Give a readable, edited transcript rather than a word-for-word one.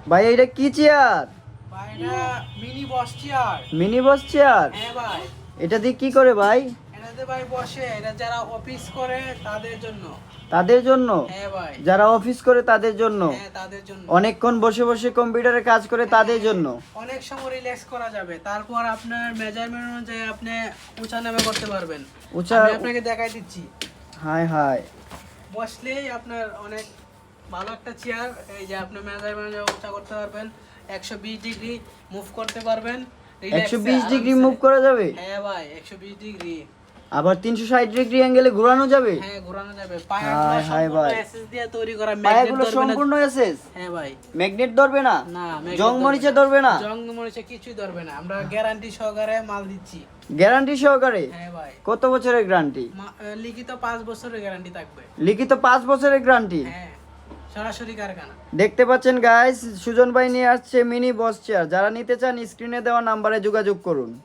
ভাই এটা কি চেয়ার? ভাই এটা মিনি বস চেয়ার। মিনি বস চেয়ার? হ্যাঁ ভাই। এটা দিয়ে কি করে ভাই? এটাতে ভাই বসে, এটা যারা অফিস করে তাদের জন্য। তাদের জন্য? হ্যাঁ ভাই। যারা অফিস করে তাদের জন্য? হ্যাঁ তাদের জন্য। অনেকক্ষণ বসে বসে কম্পিউটারে কাজ করে তাদের জন্য? অনেক সময় রিল্যাক্স করা যাবে, তারপর আপনার মেজারমেন্ট অনুযায়ী আপনি উঁচা নামা করতে পারবেন। উঁচা- আমি আপনাকে দেখাই দিচ্ছি। হাই হাই, বসলেই আপনার অনেক ভালো একটা চেয়ার। এই যে আপনি মেজারমেন্ট উঁচা করতে পারবেন, 120 ডিগ্রি মুভ করতে পারবেন। 120 ডিগ্রি মুভ করা যাবে? হ্যাঁ ভাই, 120 ডিগ্রি। আবার 360 ডিগ্রি অ্যাঙ্গেলে ঘোরানো যাবে? হ্যাঁ ঘোরানো যাবে। হাই পায়াগুলো হাই সম্পূর্ণ ভাই। এসএস দিয়ে তৈরি করা, ম্যাগনেট পায়াগুলো ধরবে না। সম্পূর্ণ এসএস? হ্যাঁ ভাই। ম্যাগনেট ধরবে না? না, ম্যাগনেট জং মরিচে ধরবে না? জং মরিচে কিছুই ধরবে না, আমরা গ্যারান্টি সহকারে মাল দিচ্ছি। গ্যারান্টি সহকারে? হ্যাঁ ভাই। কত বছরের গ্যারান্টি? লিখিত 5 বছরের গ্যারান্টি থাকবে। লিখিত 5 বছরের গ্যারান্টি? হ্যাঁ, সরাসরি কারখানা। দেখতে পাচ্ছেন গাইস, সুজন ভাই নিয়ে আসছে মিনি বস চেয়ার। যারা নিতে চান স্ক্রিনে দেওয়া নাম্বারে যোগাযোগ করুন।